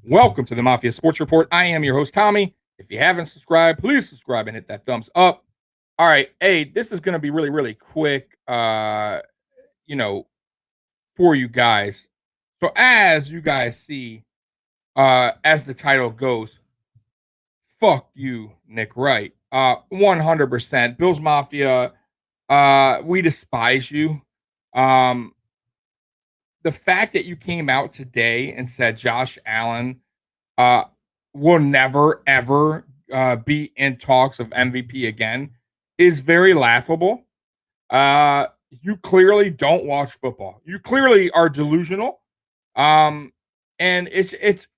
Welcome to the Mafia Sports Report. I am your host, Tommy. If you haven't subscribed, please subscribe and hit that thumbs up. All right. Hey, this is going to be really, really quick, for you guys. So as you guys see, as the title goes, fuck you, Nick Wright. 100%. Bills Mafia, we despise you. The fact that you came out today and said Josh Allen will never, ever be in talks of MVP again is very laughable. You clearly don't watch football. You clearly are delusional. And it's.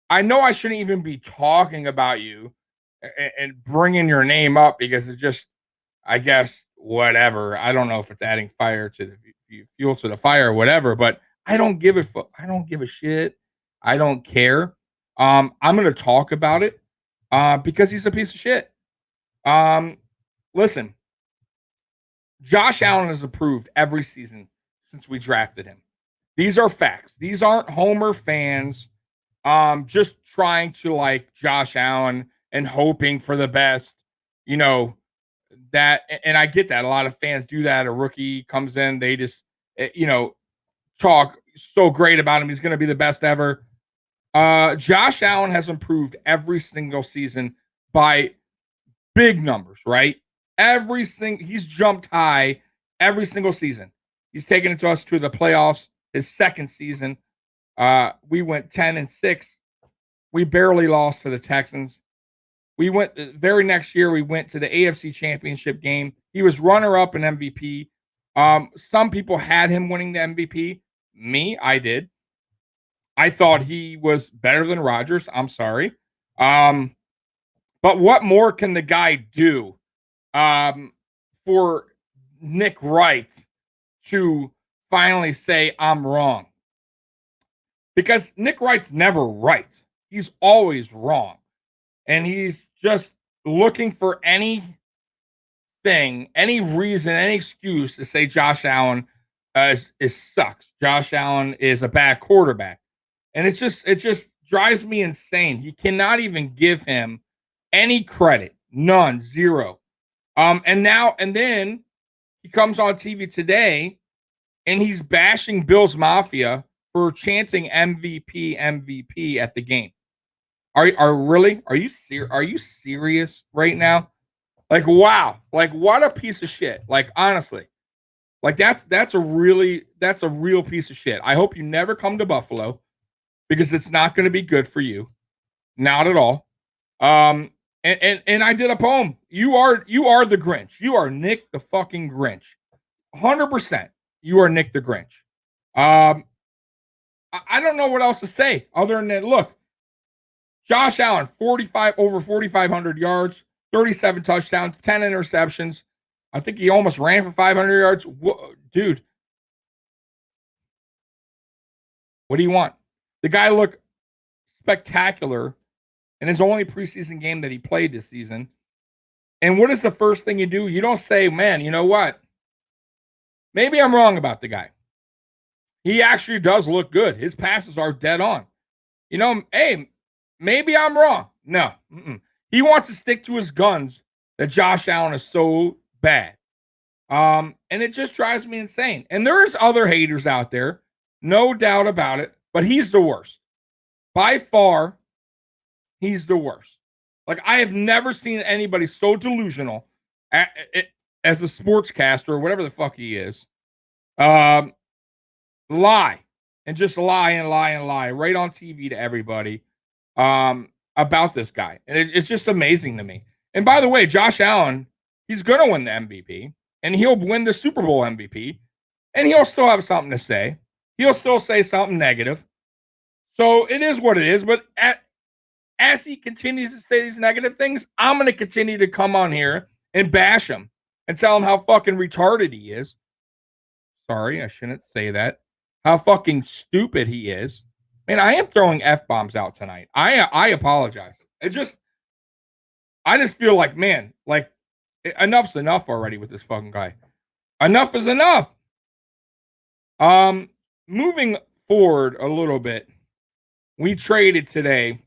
I know I shouldn't even be talking about you and bringing your name up because it's just, I guess, whatever. I don't know if it's adding fire to the fuel to the fire or whatever, but I don't give a shit. I don't care. I'm going to talk about it because he's a piece of shit. Listen, Josh Allen has improved every season since we drafted him. These are facts. These aren't Homer fans just trying to like Josh Allen and hoping for the best, that, and I get that. A lot of fans do that. A rookie comes in, they just, talk so great about him. He's going to be the best ever. Josh Allen has improved every single season by big numbers, right? He's jumped high every single season. He's taken it to us to the playoffs. His second season, we went 10-6. We barely lost to the Texans. We went the very next year. We went to the AFC Championship game. He was runner-up in MVP. Some people had him winning the MVP. Me, I did. I thought he was better than Rodgers. I'm sorry. But what more can the guy do for Nick Wright to finally say I'm wrong? Because Nick Wright's never right. He's always wrong. And he's just looking for anything, any reason, any excuse to say Josh Allen is sucks. Josh Allen is a bad quarterback. And it just drives me insane. You cannot even give him any credit. None. Zero. And then he comes on TV today and he's bashing Bills Mafia for chanting MVP, MVP at the game. Are you serious right now? Like, wow. Like, what a piece of shit. Like, honestly. Like, that's a real piece of shit. I hope you never come to Buffalo because it's not going to be good for you. Not at all. And I did a poem. You are the Grinch. You are Nick the fucking Grinch. 100%. You are Nick the Grinch. I don't know what else to say other than that. Look, Josh Allen, over 4,500 yards, 37 touchdowns, 10 interceptions. I think he almost ran for 500 yards. Dude, what do you want? The guy looked spectacular in his only preseason game that he played this season. And what is the first thing you do? You don't say, man, you know what? Maybe I'm wrong about the guy. He actually does look good. His passes are dead on. Hey, maybe I'm wrong. No. He wants to stick to his guns that Josh Allen is so bad. And it just drives me insane. And there's other haters out there, no doubt about it, but he's the worst. By far, he's the worst. Like, I have never seen anybody so delusional as a sportscaster or whatever the fuck he is. Lie and just lie and lie and lie right on TV to everybody about this guy. And it's just amazing to me. And by the way, Josh Allen, he's going to win the MVP and he'll win the Super Bowl MVP and he'll still have something to say. He'll still say something negative. So it is what it is. But as he continues to say these negative things, I'm going to continue to come on here and bash him and tell him how fucking retarded he is. Sorry, I shouldn't say that. How fucking stupid he is. Man, I am throwing F-bombs out tonight. I apologize. I just feel like, man, like enough's enough already with this fucking guy. Enough is enough. Moving forward a little bit, we traded today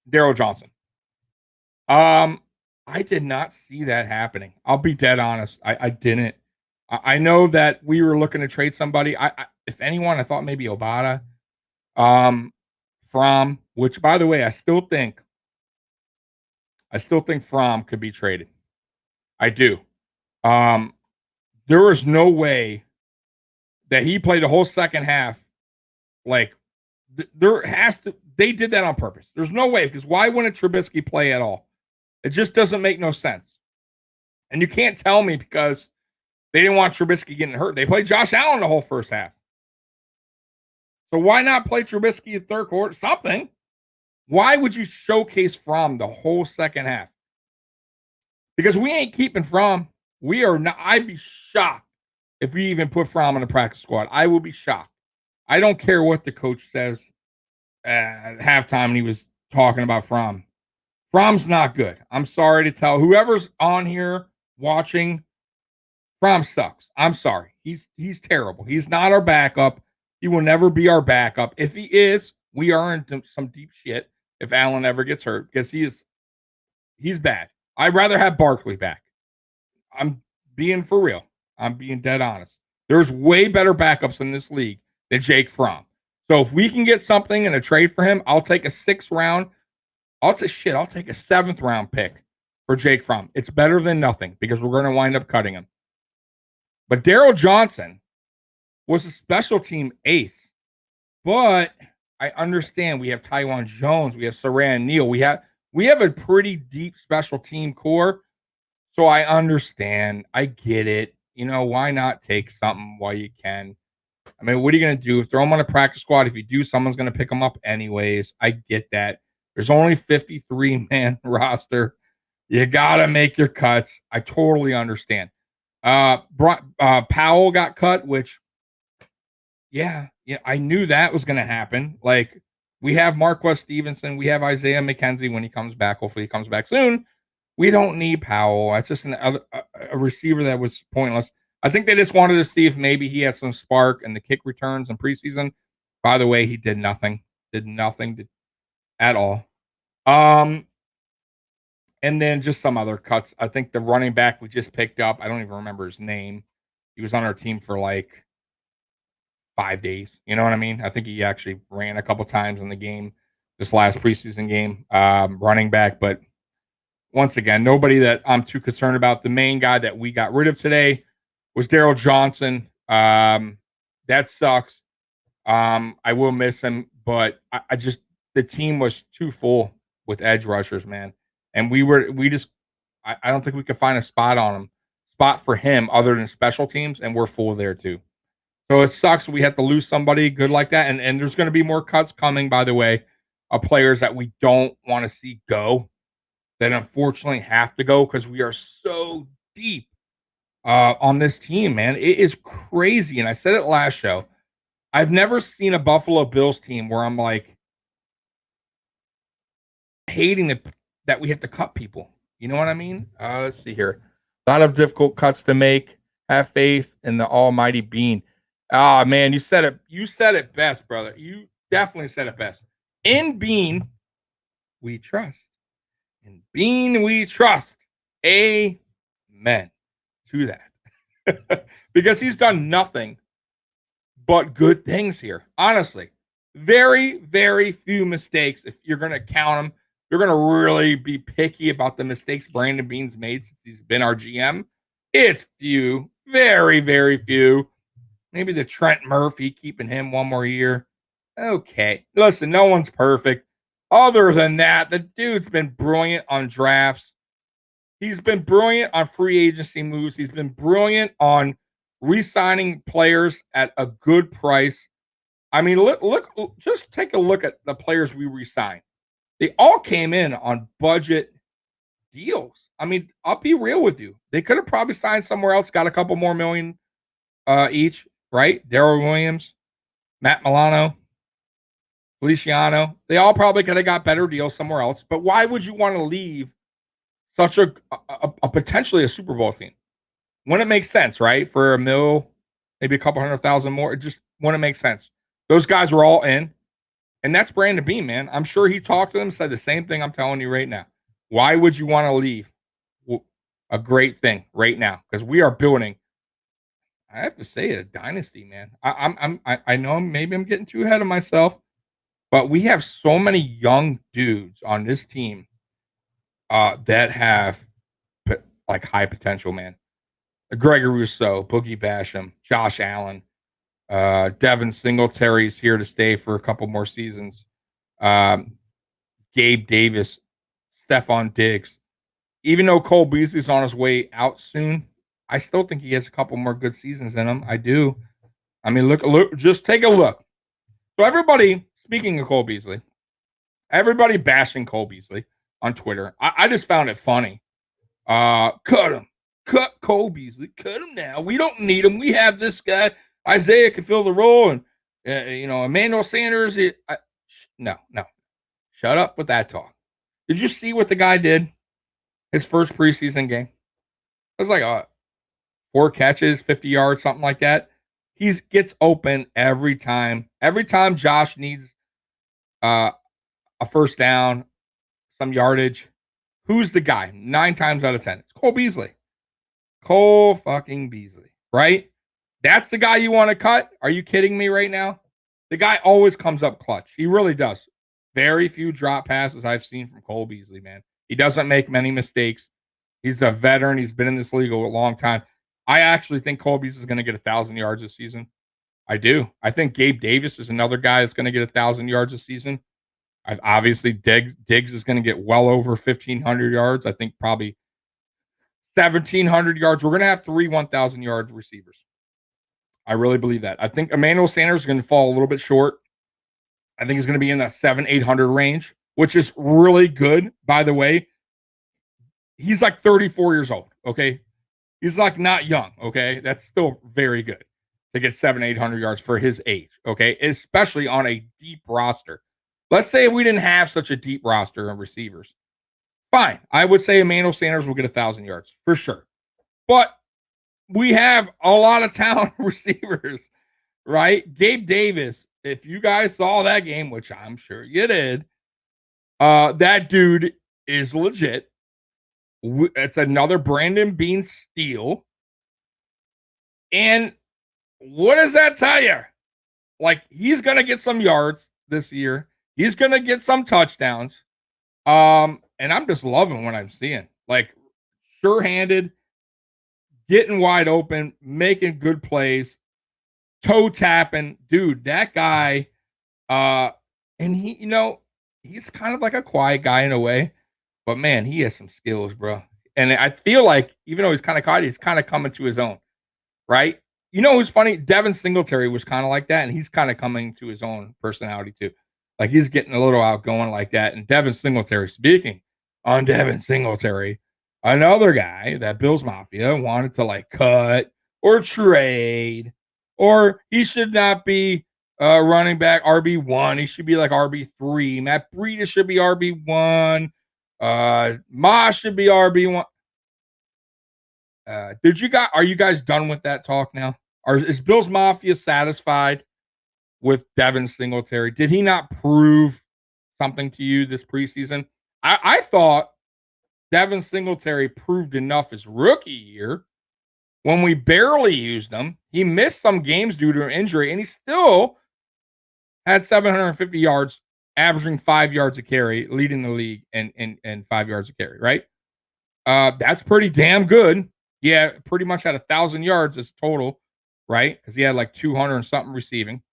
Daryl Johnson. I did not see that happening. I'll be dead honest. I didn't. I know that we were looking to trade somebody. If anyone, I thought maybe Obata. From which, by the way, I still think Fromm could be traded. I do. There was no way that he played the whole second half. Like they did that on purpose. There's no way, because why wouldn't Trubisky play at all? It just doesn't make no sense. And you can't tell me because they didn't want Trubisky getting hurt. They played Josh Allen the whole first half. So why not play Trubisky in third quarter? Something. Why would you showcase Fromm the whole second half? Because we ain't keeping Fromm. We are not. I'd be shocked if we even put Fromm in the practice squad. I will be shocked. I don't care what the coach says at halftime when he was talking about Fromm. Fromm's not good. I'm sorry to tell whoever's on here watching. Fromm sucks. I'm sorry. He's terrible. He's not our backup. He will never be our backup. If he is, we are in some deep shit if Allen ever gets hurt, because he's bad. I'd rather have Barkley back. I'm being for real. I'm being dead honest. There's way better backups in this league than Jake Fromm. So if we can get something in a trade for him, I'll take a 6th round. I'll take a 7th round pick for Jake Fromm. It's better than nothing, because we're going to wind up cutting him. But Daryl Johnson was a special team ace. But I understand we have Taiwan Jones, we have Saran Neal, we have a pretty deep special team core. So I understand. I get it. You know, why not take something while you can? I mean, what are you going to do? Throw him on a practice squad. If you do, someone's going to pick him up anyways. I get that. There's only 53-man roster. You got to make your cuts. I totally understand. Powell got cut, which, yeah, I knew that was going to happen. Like, we have Marquez Stevenson. We have Isaiah McKenzie when he comes back. Hopefully he comes back soon. We don't need Powell. That's just a receiver that was pointless. I think they just wanted to see if maybe he had some spark in the kick returns in preseason. By the way, he did nothing. At all. And then just some other cuts. I think the running back we just picked up, I don't even remember his name. He was on our team for like 5 days. You know what I mean? I think he actually ran a couple times in the game, this last preseason game, running back. But once again, nobody that I'm too concerned about. The main guy that we got rid of today was Daryl Johnson. That sucks. I will miss him, but I just, the team was too full with edge rushers, man. And I don't think we could find a spot for him other than special teams, and we're full there too. So it sucks. We have to lose somebody good like that. And there's going to be more cuts coming, by the way, of players that we don't want to see go, that unfortunately have to go because we are so deep on this team, man. It is crazy. And I said it last show. I've never seen a Buffalo Bills team where I'm like hating that we have to cut people. You know what I mean? Let's see here. A lot of difficult cuts to make. Have faith in the almighty Bean. Ah, man, you said it. You said it best, brother. You definitely said it best. In Bean, we trust. In Bean, we trust. Amen to that. Because he's done nothing but good things here. Honestly, very, very few mistakes. If you're going to count them, you're going to really be picky about the mistakes Brandon Bean's made since he's been our GM. It's few. Very, very few. Maybe the Trent Murphy, keeping him one more year. Okay. Listen, no one's perfect. Other than that, the dude's been brilliant on drafts. He's been brilliant on free agency moves. He's been brilliant on re-signing players at a good price. I mean, look, just take a look at the players we re-signed. They all came in on budget deals. I mean, I'll be real with you. They could have probably signed somewhere else, got a couple more million each, right? Darrell Williams, Matt Milano, Feliciano. They all probably could have got better deals somewhere else. But why would you want to leave such a potentially a Super Bowl team? When it makes sense, right? For a mil, maybe a couple 100,000 more. It just when it makes sense. Those guys were all in. And that's Brandon Beane, man. I'm sure he talked to them, said the same thing I'm telling you right now. Why would you want to leave a great thing right now? Because we are building, I have to say, a dynasty, man. I know maybe I'm getting too ahead of myself, but we have so many young dudes on this team that have like high potential, man. Gregory Rousseau, Boogie Basham, Josh Allen, Devin Singletary's here to stay for a couple more seasons. Gabe Davis, Stephon Diggs. Even though Cole Beasley's on his way out soon, I still think he has a couple more good seasons in him. I do. I mean, look, just take a look. So everybody, speaking of Cole Beasley, everybody bashing Cole Beasley on Twitter. I just found it funny. Cut him. Cut Cole Beasley. Cut him now. We don't need him. We have this guy. Isaiah can fill the role. And, Emmanuel Sanders. No. Shut up with that talk. Did you see what the guy did? His first preseason game. It was like 4 catches, 50 yards, something like that. He gets open every time. Every time Josh needs a first down, some yardage, who's the guy? 9 times out of 10. It's Cole Beasley. Cole fucking Beasley, right? That's the guy you want to cut? Are you kidding me right now? The guy always comes up clutch. He really does. Very few drop passes I've seen from Cole Beasley, man. He doesn't make many mistakes. He's a veteran. He's been in this league a long time. I actually think Cole Beasley is going to get 1,000 yards this season. I do. I think Gabe Davis is another guy that's going to get 1,000 yards this season. Obviously, Diggs is going to get well over 1,500 yards. I think probably 1,700 yards. We're going to have 3 1,000-yard receivers. I really believe that. I think Emmanuel Sanders is going to fall a little bit short. I think he's going to be in that 700-800 range, which is really good, by the way. He's like 34 years old, okay? He's like not young, okay? That's still very good to get 700-800 yards for his age, okay? Especially on a deep roster. Let's say we didn't have such a deep roster of receivers. Fine. I would say Emmanuel Sanders will get 1,000 yards for sure. But we have a lot of talent receivers, right? Gabe Davis, if you guys saw that game, which I'm sure you did, that dude is legit. It's another Brandon Beane steal. And what does that tell you? Like, he's going to get some yards this year. He's going to get some touchdowns. And I'm just loving what I'm seeing. Like, sure-handed, getting wide open, making good plays, toe tapping. Dude, that guy, and he, he's kind of like a quiet guy in a way, but man, he has some skills, bro. And I feel like, even though he's kind of quiet, he's kind of coming to his own, right? You know who's funny? Devin Singletary was kind of like that, and he's kind of coming to his own personality too. Like, he's getting a little outgoing like that. And Devin Singletary, speaking on Devin Singletary, another guy that Bills Mafia wanted to like cut or trade, or he should not be running back RB1. He should be like RB3. Matt Breida should be RB1. Moss should be RB1. Are you guys done with that talk now? Is Bills Mafia satisfied with Devin Singletary? Did he not prove something to you this preseason? I thought Devin Singletary proved enough his rookie year when we barely used him. He missed some games due to an injury, and he still had 750 yards, averaging 5 yards a carry, leading the league and 5 yards a carry, right? That's pretty damn good. Yeah, pretty much had 1,000 yards as total, right? Because he had like 200 and something receiving.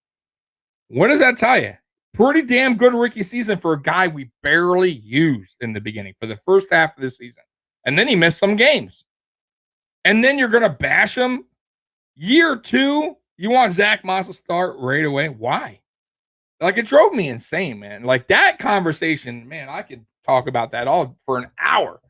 What does that tell you? Pretty damn good rookie season for a guy we barely used in the beginning for the first half of the season. And then he missed some games. And then you're going to bash him Year 2, you want Zach Moss to start right away? Why? Like, it drove me insane, man. Like, that conversation, man, I could talk about that all for an hour.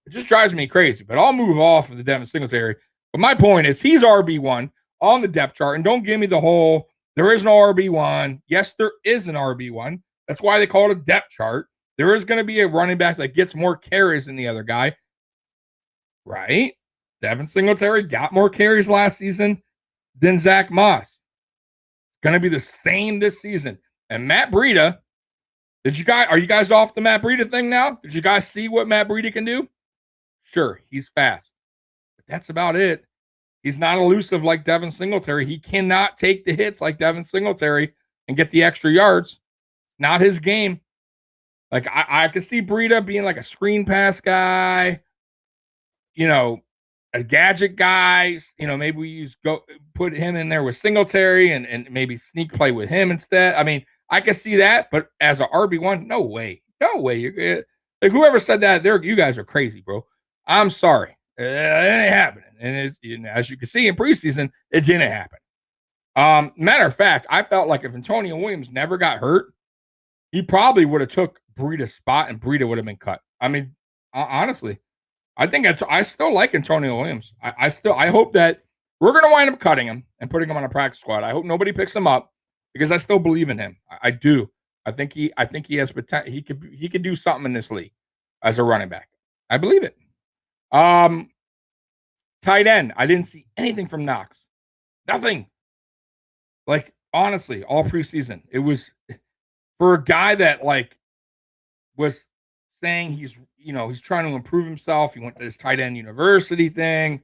It just drives me crazy, but I'll move off of the Devin Singletary. But my point is, he's RB1 on the depth chart, and don't give me the whole, there is no RB1. Yes, there is an RB1. That's why they call it a depth chart. There is going to be a running back that gets more carries than the other guy, right? Devin Singletary got more carries last season than Zach Moss. Going to be the same this season. And Matt Breida, are you guys off the Matt Breida thing now? Did you guys see what Matt Breida can do? Sure, he's fast. But that's about it. He's not elusive like Devin Singletary. He cannot take the hits like Devin Singletary and get the extra yards. Not his game. Like, I could see Breida being like a screen pass guy, a gadget guy. Maybe we put him in there with Singletary and maybe sneak play with him instead. I mean, I can see that, but as an RB1, no way. No way. Like, whoever said that, you guys are crazy, bro. I'm sorry. It ain't happening. And as you can see in preseason, it didn't happen. Matter of fact, I felt like if Antonio Williams never got hurt, he probably would have took Breida's spot and Breida would have been cut. I mean, honestly, I think I still like Antonio Williams. I hope that we're going to wind up cutting him and putting him on a practice squad. I hope nobody picks him up because I still believe in him. I do. I think he has potential. He could do something in this league as a running back. I believe it. Tight end. I didn't see anything from Knox. Nothing. Like, honestly, all preseason, it was for a guy that was saying he's trying to improve himself. He went to this tight end university thing.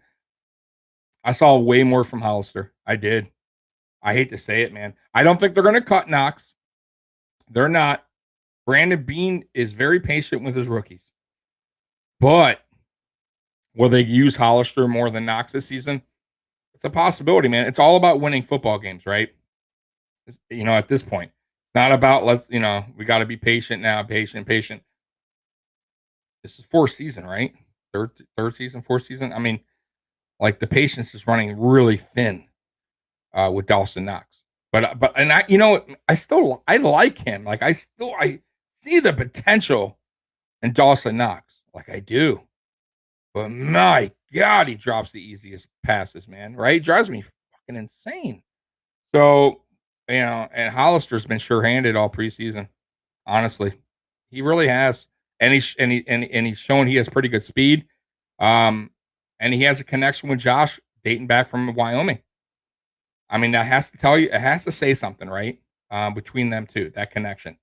I saw way more from Hollister. I did. I hate to say it, man. I don't think they're going to cut Knox. They're not. Brandon Beane is very patient with his rookies. But will they use Hollister more than Knox this season? It's a possibility, man. It's all about winning football games, right? At this point. It's not about we got to be patient now, patient. This is fourth season, right? Third season, fourth season. I mean, like, the patience is running really thin with Dawson Knox. But I like him. Like, I see the potential in Dawson Knox. Like, I do. But my God, he drops the easiest passes, man. Right? He drives me fucking insane. So, and Hollister's been sure-handed all preseason. Honestly, he really has. And he's shown he has pretty good speed. And he has a connection with Josh dating back from Wyoming. I mean, that has to tell you, it has to say something, right? Between them two, that connection.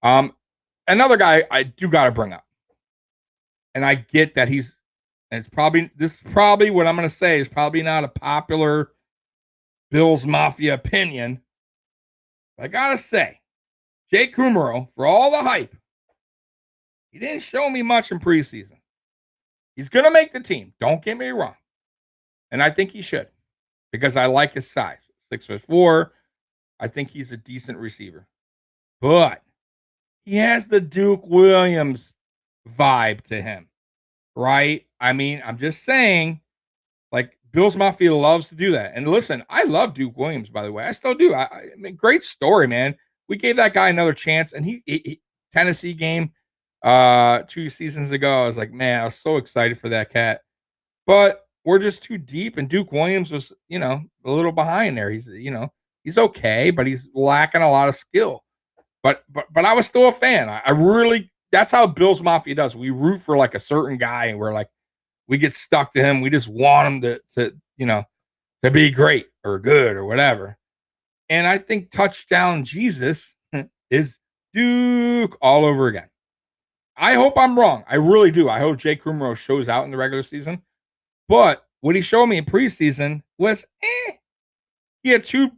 Another guy I do got to bring up, and I get that this is probably what I'm going to say is probably not a popular Bills Mafia opinion. But I got to say, Jake Kumaro, for all the hype, he didn't show me much in preseason. He's going to make the team. Don't get me wrong. And I think he should because I like his size. 6'4". I think he's a decent receiver. But he has the Duke Williams vibe to him, right? I mean, I'm just saying, like, Bills Mafia loves to do that. And listen, I love Duke Williams, by the way. I still do. I mean, great story, man. We gave that guy another chance. And he Tennessee game 2 seasons ago, I was like, man, I was so excited for that cat. But we're just too deep. And Duke Williams was, a little behind there. He's okay, but he's lacking a lot of skill. But I was still a fan. I really, that's how Bills Mafia does. We root for like a certain guy and we're like, we get stuck to him. We just want him to be great or good or whatever. And I think touchdown Jesus is Duke all over again. I hope I'm wrong. I really do. I hope Jake Kumaro shows out in the regular season. But what he showed me in preseason was, he had 2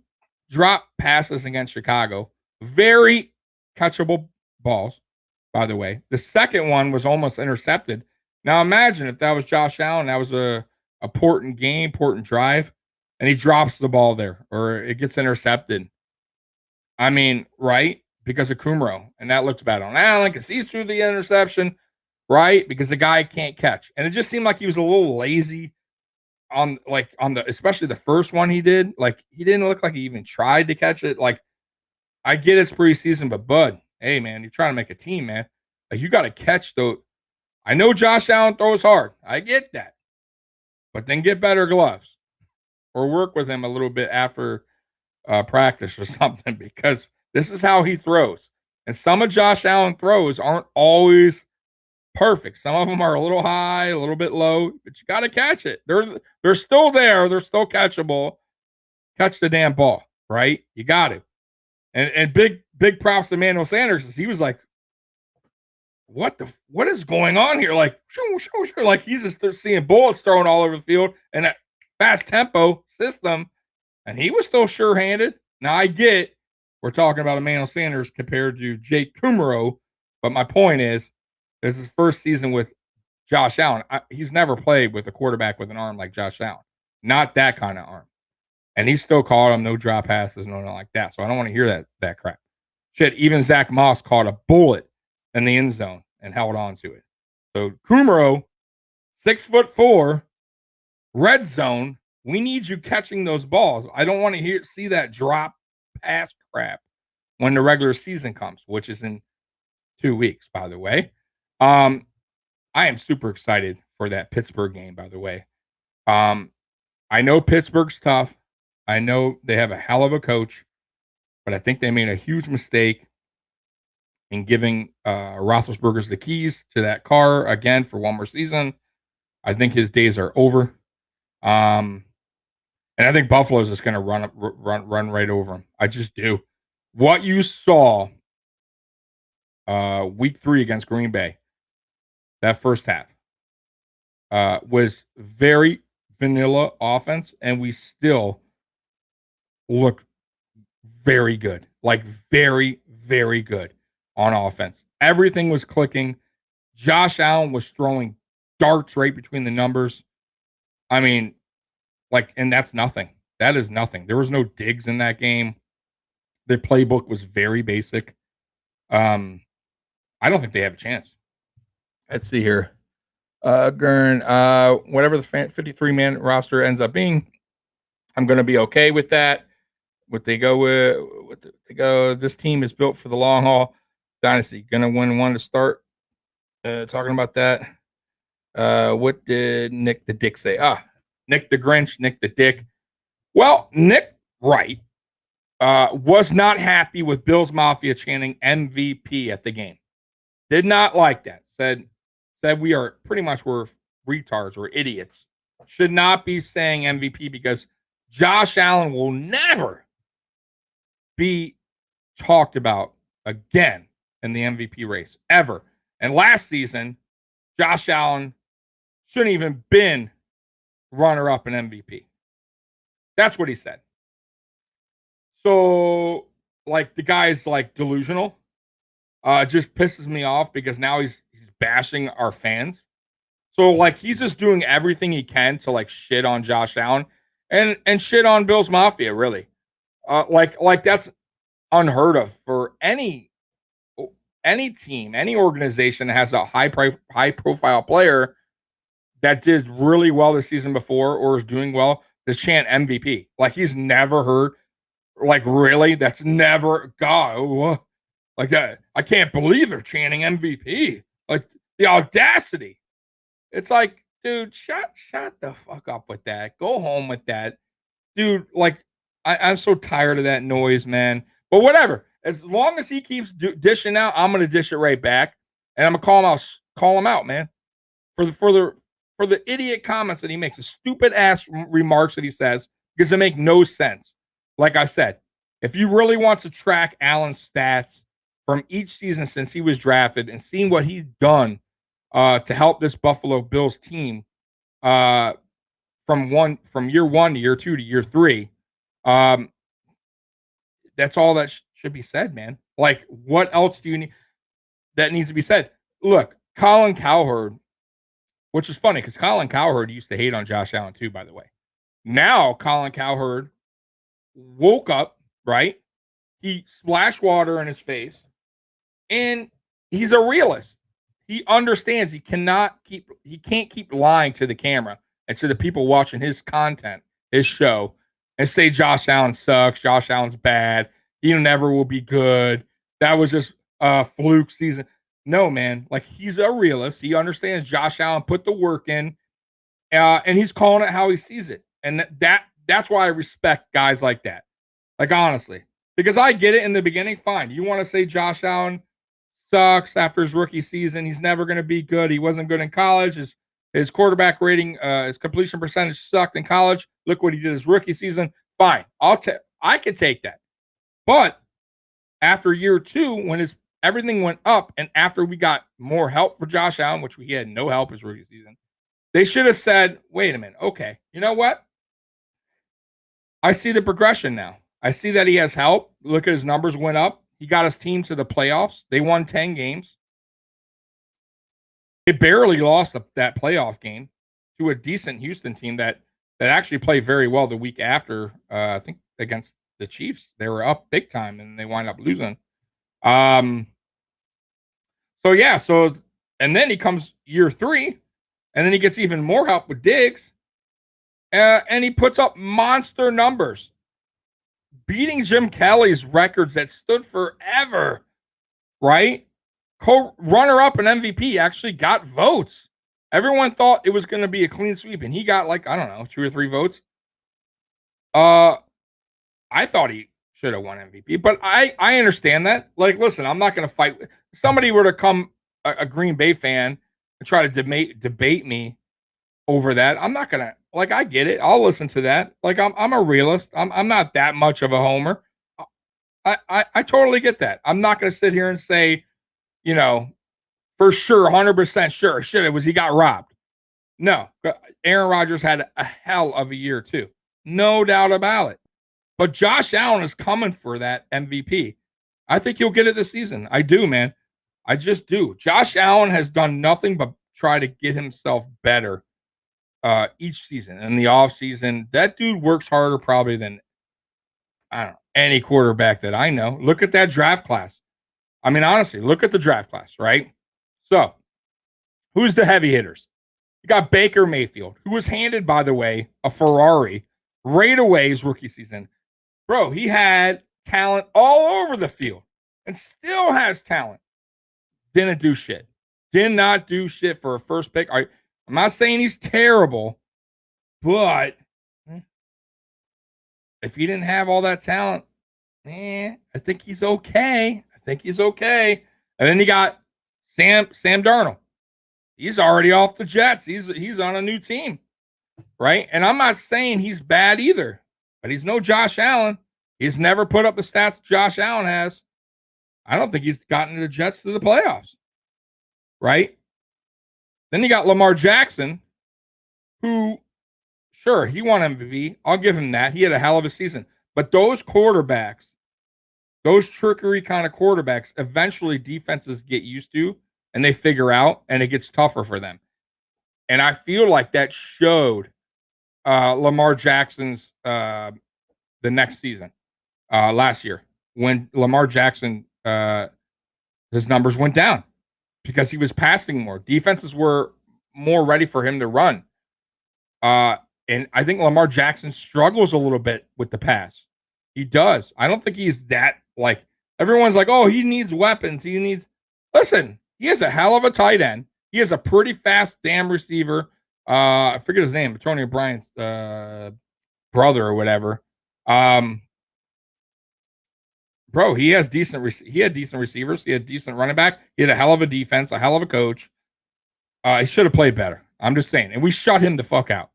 drop passes against Chicago. Very catchable balls, by the way. The second one was almost intercepted. Now imagine if that was Josh Allen, that was a important game, important drive, and he drops the ball there or it gets intercepted. I mean, right? Because of Kumaro. And that looks bad on Allen because he's through the interception, right? Because the guy can't catch. And it just seemed like he was a little lazy on the especially the first one he did, like he didn't look like he even tried to catch it. Like I get it's preseason, but bud, hey man, you're trying to make a team, man. Like you got to catch those. I know Josh Allen throws hard. I get that, but then get better gloves or work with him a little bit after practice or something because this is how he throws. And some of Josh Allen throws aren't always perfect. Some of them are a little high, a little bit low, but you got to catch it. They're still there. They're still catchable. Catch the damn ball, right? You got to. And big props to Emmanuel Sanders. He was like, what is going on here? Like, shoo, shoo, shoo. Like he's just seeing bullets thrown all over the field and that fast tempo system. And he was still sure-handed. Now I get we're talking about Emmanuel Sanders compared to Jake Kumaro, but my point is, this is his first season with Josh Allen. He's never played with a quarterback with an arm like Josh Allen. Not that kind of arm. And he still caught him, no drop passes, no nothing like that. So I don't want to hear that crap. Shit, even Zach Moss caught a bullet in the end zone and held on to it. So Kumaro, 6'4", red zone. We need you catching those balls. I don't want to see that drop pass crap when the regular season comes, which is in 2 weeks, by the way. I am super excited for that Pittsburgh game, by the way. I know Pittsburgh's tough. I know they have a hell of a coach, but I think they made a huge mistake in giving Roethlisberger's the keys to that car again for one more season. I think his days are over. And I think Buffalo's just going to run right over him. I just do. What you saw week 3 against Green Bay, that first half, was very vanilla offense, and we still look very good. Like very, very good on offense. Everything was clicking. Josh Allen was throwing darts right between the numbers. I mean, and that's nothing. That is nothing. There was no digs in that game. The playbook was very basic. I don't think they have a chance. Let's see here. Gurn, whatever the 53-man roster ends up being, I'm going to be okay with that. This team is built for the long haul. Dynasty, going to win one to start. Talking about that. What did Nick the Dick say? Nick the Grinch, Nick the Dick. Well, Nick Wright was not happy with Bills Mafia chanting MVP at the game. Did not like that. Said we are pretty much we're retards, we're idiots. Should not be saying MVP because Josh Allen will never be talked about again in the MVP race ever. And last season, Josh Allen shouldn't even been runner-up in MVP. That's what he said. So, the guy's delusional. Just pisses me off because now he's bashing our fans. So he's just doing everything he can to shit on Josh Allen and shit on Bills Mafia, really. That's unheard of for any team, any organization that has a high profile player that did really well the season before or is doing well to chant MVP. He's never heard. Really? That's never God. That. I can't believe they're chanting MVP. The audacity. It's dude, shut the fuck up with that. Go home with that. Dude, I'm so tired of that noise, man. But whatever. As long as he keeps dishing out, I'm gonna dish it right back. And I'm gonna call him out, man. For the idiot comments that he makes, the stupid ass remarks that he says, because they make no sense. Like I said, if you really want to track Allen's stats from each season since he was drafted and seeing what he's done to help this Buffalo Bills team from year 1 to year 2 to year 3, that's all that should be said, man. What else do you need that needs to be said? Look, Colin Cowherd, which is funny because Colin Cowherd used to hate on Josh Allen too, by the way. Now Colin Cowherd woke up, right? He splashed water in his face, and he's a realist. He understands he can't keep lying to the camera and to the people watching his content, his show, and say Josh Allen sucks, Josh Allen's bad, he never will be good. That was just a fluke season. No, man. Like, he's a realist. He understands Josh Allen put the work in, and he's calling it how he sees it. And that's why I respect guys like that. Like, honestly, because I get it in the beginning. Fine. You want to say Josh Allen sucks after his rookie season. He's never going to be good. He wasn't good in college. His quarterback rating, his completion percentage sucked in college. Look what he did his rookie season. Fine. I could take that. But after year 2, when everything went up, and after we got more help for Josh Allen, which we had no help his rookie season, they should have said, wait a minute. Okay. You know what? I see the progression now. I see that he has help. Look at his numbers went up. He got his team to the playoffs. They won 10 games. They barely lost that playoff game to a decent Houston team that actually played very well the week after, I think against the Chiefs. They were up big time, and they wind up losing. And then he comes year 3, and then he gets even more help with Diggs, and he puts up monster numbers, beating Jim Kelly's records that stood forever, right? Co-runner-up and MVP actually got votes. Everyone thought it was going to be a clean sweep, and he got, like, I don't know, 2 or 3 votes. I thought he should have won MVP, but I understand that. Like, listen, I'm not going to fight. If somebody were to come, a Green Bay fan, and try to debate me over that, I'm not going to, like, I get it. I'll listen to that. Like, I'm a realist. I'm not that much of a homer. I totally get that. I'm not going to sit here and say, for sure, 100% sure, shit, it was he got robbed. No, Aaron Rodgers had a hell of a year too. No doubt about it. But Josh Allen is coming for that MVP. I think he'll get it this season. I do, man. I just do. Josh Allen has done nothing but try to get himself better each season. In the offseason, that dude works harder probably than, I don't know, any quarterback that I know. Look at that draft class. I mean, honestly, look at the draft class, right? So, who's the heavy hitters? You got Baker Mayfield, who was handed, by the way, a Ferrari right away his rookie season. Bro, he had talent all over the field and still has talent. Didn't do shit. Did not do shit for a first pick. I'm not saying he's terrible, but if he didn't have all that talent, I think he's okay. And then you got Sam Darnold. He's already off the Jets. He's on a new team, right? And I'm not saying he's bad either, but he's no Josh Allen. He's never put up the stats Josh Allen has. I don't think he's gotten the Jets to the playoffs, right? Then you got Lamar Jackson, who, sure, he won MVP. I'll give him that. He had a hell of a season. But those quarterbacks, those trickery kind of quarterbacks, eventually defenses get used to, and they figure out, and it gets tougher for them. And I feel like that showed Lamar Jackson's the next season, last year, when Lamar Jackson, his numbers went down because he was passing more. Defenses were more ready for him to run. And I think Lamar Jackson struggles a little bit with the pass. He does. I don't think he's that, like, everyone's like, oh, he needs weapons. Listen, he has a hell of a tight end. He has a pretty fast damn receiver. I forget his name, Antonio Bryant's brother or whatever. Bro, he had decent receivers. He had decent running back. He had a hell of a defense, a hell of a coach. He should have played better. I'm just saying. And we shut him the fuck out.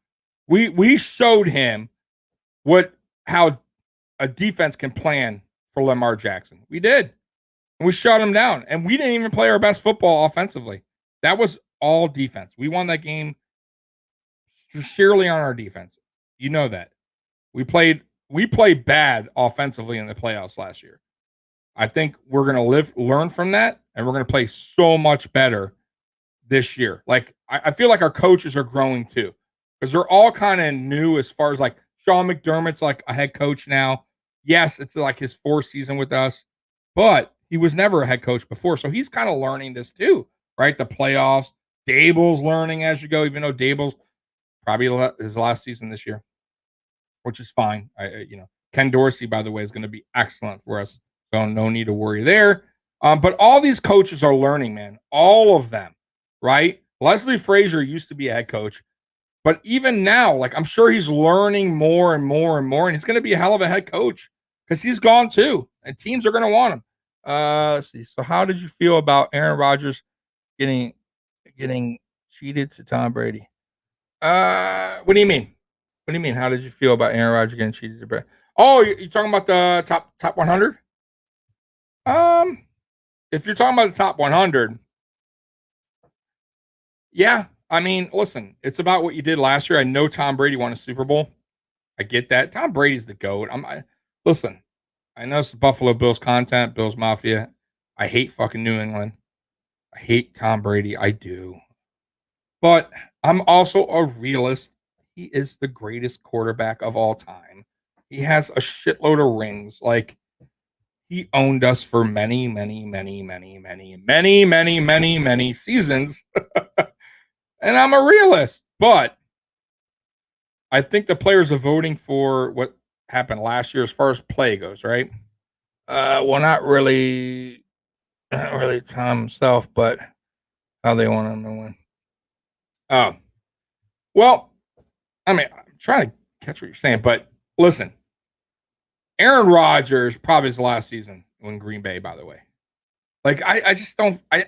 We showed him how a defense can plan for Lamar Jackson. We did. And we shut him down. And we didn't even play our best football offensively. That was all defense. We won that game sheerly on our defense. You know that. We played bad offensively in the playoffs last year. I think we're going to learn from that, and we're going to play so much better this year. Like, I feel like our coaches are growing too, because they're all kind of new as far as, like, Sean McDermott's like a head coach now. Yes, it's like his 4th season with us, but he was never a head coach before. So he's kind of learning this too, right? The playoffs. Dable's learning as you go, even though Dable's probably his last season this year, which is fine. Ken Dorsey, by the way, is going to be excellent for us, so no need to worry there. But all these coaches are learning, man. All of them, right? Leslie Frazier used to be a head coach, but even now, like I'm sure he's learning more and more and more, and he's going to be a hell of a head coach because he's gone too, and teams are going to want him. Let's see. So, how did you feel about Aaron Rodgers getting getting cheated to Tom Brady? What do you mean? What do you mean? How did you feel about Aaron Rodgers getting cheated to Brady? Oh, you're talking about the top 100? Um, if you're talking about the top 100, yeah. I mean, listen, it's about what you did last year. I know Tom Brady won a Super Bowl. I get that. Tom Brady's the GOAT. Listen, I know it's Buffalo Bills content, Bills Mafia. I hate fucking New England. I hate Tom Brady. I do. But I'm also a realist. He is the greatest quarterback of all time. He has a shitload of rings. Like, he owned us for many, many, many, many, many, many, many, many, many seasons. And I'm a realist. But I think the players are voting for what happened last year as far as play goes, right? Well, not really Tom himself, but how they want him to win. Oh, well, I mean, I'm trying to catch what you're saying, but listen, Aaron Rodgers probably his last season in Green Bay. By the way, like I just don't. I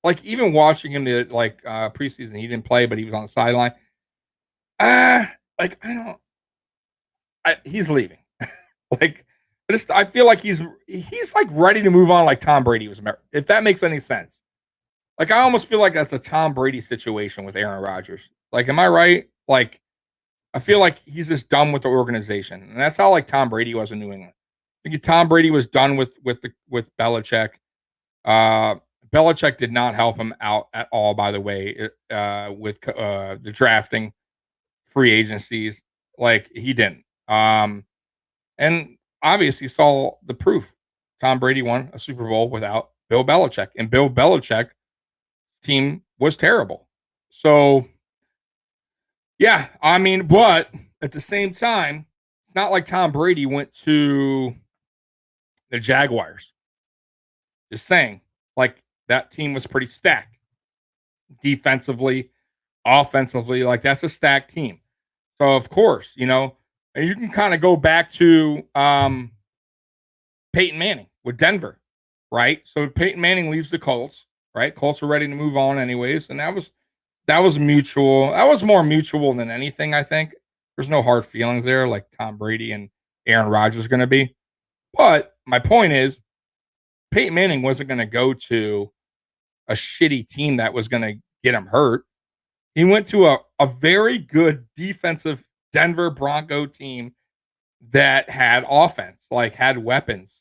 like even watching him to preseason. He didn't play, but he was on the sideline. Like I don't. He's leaving. Like I feel like he's like ready to move on, like Tom Brady was. If that makes any sense. Like I almost feel like that's a Tom Brady situation with Aaron Rodgers. Like, am I right? Like I feel like he's just done with the organization, and that's how like Tom Brady was in New England. I think Tom Brady was done with Belichick. Uh, Belichick did not help him out at all. By the way, with the drafting, free agencies, like he didn't. And obviously saw the proof. Tom Brady won a Super Bowl without Bill Belichick, and Bill Belichick's team was terrible. So yeah, I mean, but at the same time, it's not like Tom Brady went to the Jaguars. Just saying, like that team was pretty stacked defensively, offensively. Like that's a stacked team. So of course, and you can kind of go back to Peyton Manning with Denver, right? So Peyton Manning leaves the Colts, right? Colts are ready to move on anyways, and that was mutual. That was more mutual than anything, I think. There's no hard feelings there like Tom Brady and Aaron Rodgers are going to be. But my point is, Peyton Manning wasn't going to go to a shitty team that was going to get him hurt. He went to a very good defensive Denver Bronco team that had offense, like had weapons.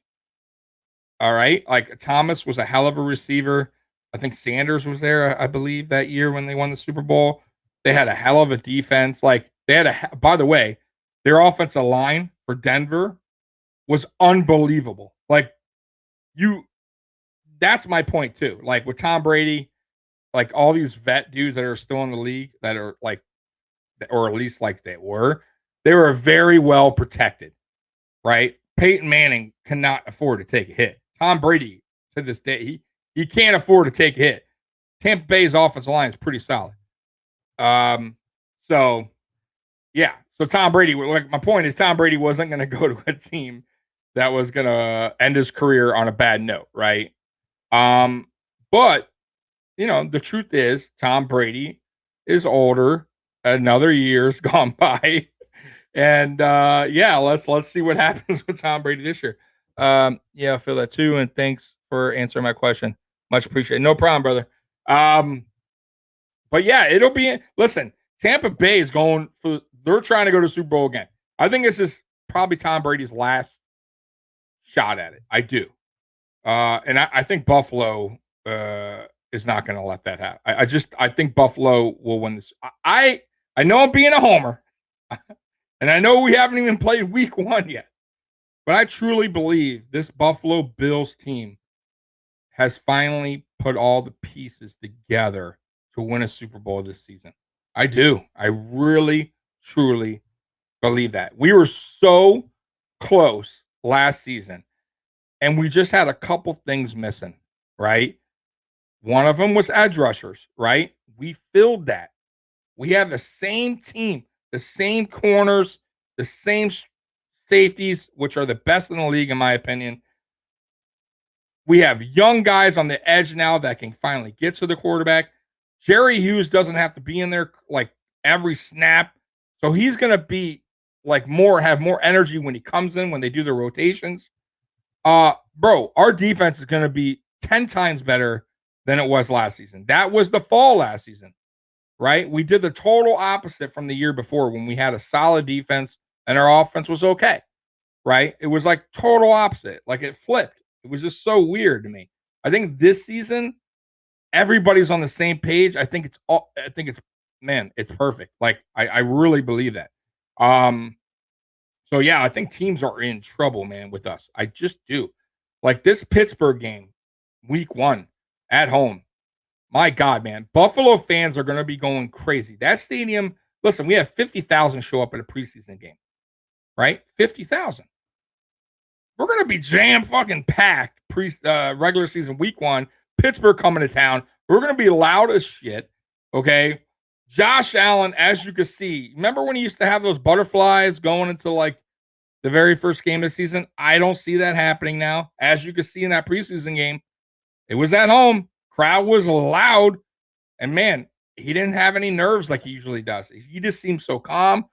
All right. Like Thomas was a hell of a receiver. I think Sanders was there, I believe, that year when they won the Super Bowl. They had a hell of a defense. Like they had by the way, their offensive line for Denver was unbelievable. Like that's my point too. Like with Tom Brady, like all these vet dudes that are still in the league that are like, or at least like they were very well protected, right? Peyton Manning cannot afford to take a hit. Tom Brady, to this day, he can't afford to take a hit. Tampa Bay's offensive line is pretty solid. So yeah. So Tom Brady, like my point is, Tom Brady wasn't going to go to a team that was going to end his career on a bad note, right? But the truth is, Tom Brady is older. Another year's gone by. And yeah, let's see what happens with Tom Brady this year. Yeah, I feel that too. And thanks for answering my question. Much appreciated. No problem, brother. But yeah, it'll be. Listen, Tampa Bay is going for. They're trying to go to Super Bowl again. I think this is probably Tom Brady's last shot at it. I do. And I think Buffalo is not going to let that happen. I think Buffalo will win this. I know I'm being a homer. And I know we haven't even played week 1 yet, but I truly believe this Buffalo Bills team has finally put all the pieces together to win a Super Bowl this season. I do. I really, truly believe that. We were so close last season, and we just had a couple things missing, right? One of them was edge rushers, right? We filled that. We have the same team, the same corners, the same safeties, which are the best in the league, in my opinion. We have young guys on the edge now that can finally get to the quarterback. Jerry Hughes doesn't have to be in there like every snap. So he's going to be like have more energy when he comes in, when they do the rotations. Bro, our defense is going to be 10 times better than it was last season. That was the fall last season, right? We did the total opposite from the year before when we had a solid defense and our offense was okay, right? It was like total opposite. Like it flipped. It was just so weird to me. I think this season, everybody's on the same page. Man, it's perfect. Like I really believe that. So yeah, I think teams are in trouble, man, with us. I just do. Like this Pittsburgh game, week 1 at home. My God, man. Buffalo fans are going to be going crazy. That stadium, listen, we have 50,000 show up at a preseason game, right? 50,000. We're going to be jam fucking packed regular season week 1. Pittsburgh coming to town. We're going to be loud as shit, okay? Josh Allen, as you can see, remember when he used to have those butterflies going into like the very first game of the season? I don't see that happening now. As you can see in that preseason game, it was at home. Crowd was loud. And man, he didn't have any nerves like he usually does. He just seems so calm,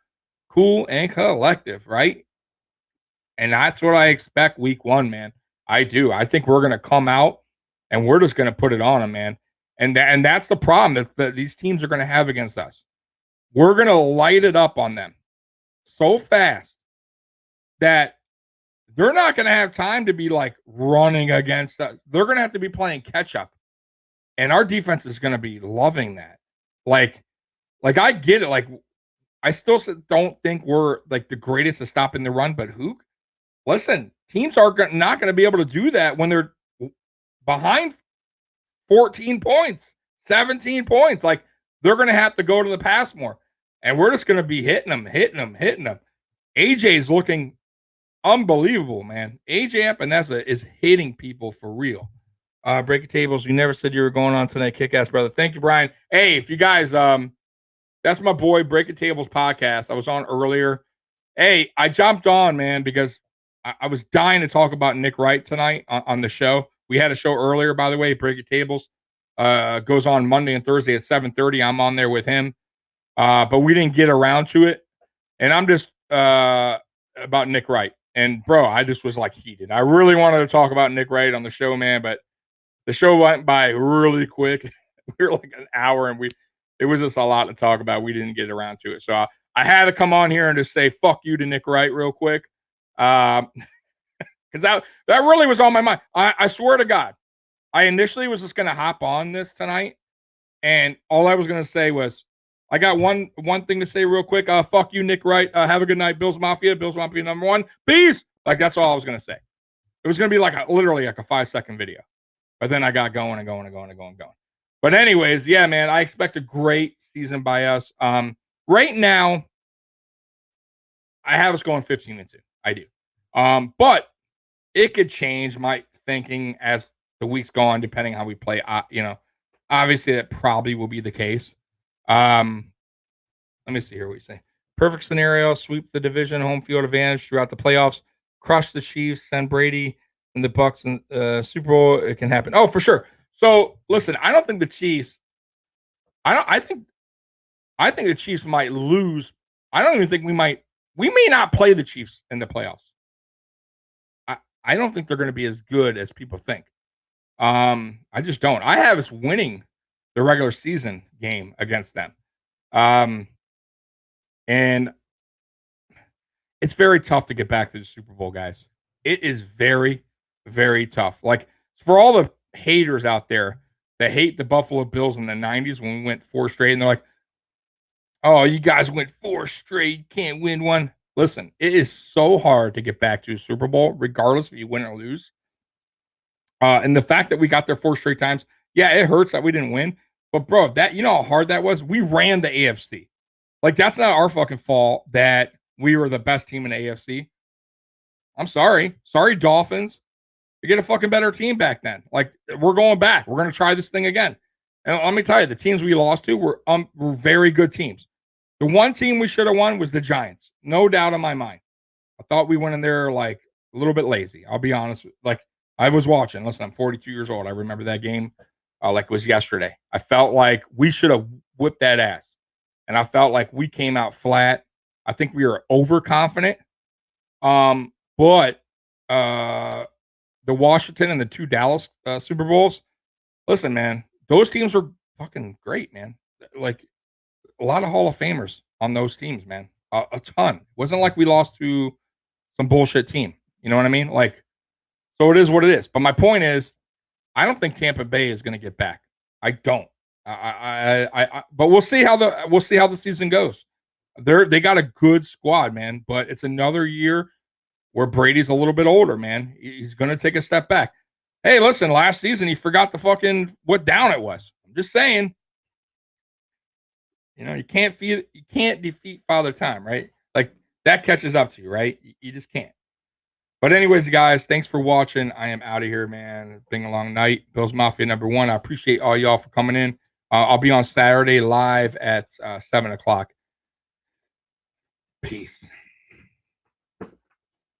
cool, and collective, right? And that's what I expect week 1, man. I do. I think we're going to come out and we're just going to put it on them, man. And that's the problem that these teams are going to have against us. We're going to light it up on them so fast that they're not going to have time to be like running against us. They're going to have to be playing catch up. And our defense is going to be loving that. Like I get it. Like, I still don't think we're like the greatest at stopping the run, but listen, teams are not going to be able to do that when they're behind 14 points, 17 points. Like, they're going to have to go to the pass more. And we're just going to be hitting them. AJ's looking unbelievable, man. AJ Epinesa is hitting people for real. Breaking tables. You never said you were going on tonight. Kick ass, brother. Thank you, Brian. Hey, if you guys, that's my boy, Breaking Tables podcast. I was on earlier. Hey, I jumped on, man, because I was dying to talk about Nick Wright tonight on the show. We had a show earlier, by the way. Breaking Tables goes on Monday and Thursday at 7:30. I'm on there with him, but we didn't get around to it. And I'm just about Nick Wright. And bro, I just was like heated. I really wanted to talk about Nick Wright on the show, man, but the show went by really quick. We were like an hour, and it was just a lot to talk about. We didn't get around to it. So I had to come on here and just say fuck you to Nick Wright real quick. Because that really was on my mind. I swear to God, I initially was just going to hop on this tonight, and all I was going to say was, I got one thing to say real quick. Fuck you, Nick Wright. Have a good night, Bills Mafia. Bills Mafia #1. Peace. Like, that's all I was going to say. It was going to be like literally like a 5-second video. But then I got going and going and going and going and going. But anyways, yeah, man, I expect a great season by us. Right now, I have us going 15-2. I do. But it could change my thinking as the weeks go on, depending how we play. Obviously that probably will be the case. Let me see here what you say. Perfect scenario: sweep the division, home field advantage throughout the playoffs, crush the Chiefs, send Brady and the Bucks and Super Bowl. It can happen. Oh, for sure. So listen, I don't think the Chiefs. I think the Chiefs might lose. I don't even think we may not play the Chiefs in the playoffs. I don't think they're going to be as good as people think. I just don't. I have us winning the regular season game against them. And it's very tough to get back to the Super Bowl, guys. It is very, very tough. Like, for all the haters out there that hate the Buffalo Bills in the 90s when we went 4 straight, and they're like, oh, you guys went 4 straight, you can't win one. Listen, it is so hard to get back to a Super Bowl, regardless if you win or lose. And the fact that we got there 4 straight times, yeah, it hurts that we didn't win. But bro, that, you know how hard that was? We ran the AFC. Like, that's not our fucking fault that we were the best team in the AFC. I'm sorry. Sorry, Dolphins. You get a fucking better team back then. Like, we're going back. We're going to try this thing again. And let me tell you, the teams we lost to were very good teams. The one team we should have won was the Giants. No doubt in my mind. I thought we went in there like a little bit lazy. I'll be honest. Like, I was watching. Listen, I'm 42 years old. I remember that game like it was yesterday. I felt like we should have whipped that ass. And I felt like we came out flat. I think we were overconfident. But the Washington and the two Dallas Super Bowls, listen, man, those teams were fucking great, man. Like, a lot of Hall of Famers on those teams, man. A ton. It wasn't like we lost to some bullshit team. You know what I mean? Like, so it is what it is. But my point is, I don't think Tampa Bay is going to get back. I don't. But we'll see how the season goes. They got a good squad, man. But it's another year where Brady's a little bit older, man. He's going to take a step back. Hey, listen, last season he forgot the fucking what down it was. I'm just saying. You know, you can't defeat Father Time, right? Like, that catches up to you, right? You just can't. But anyways, guys, thanks for watching. I am out of here, man. It's been a long night. Bills Mafia #1. I appreciate all y'all for coming in. I'll be on Saturday live at 7 o'clock. Peace.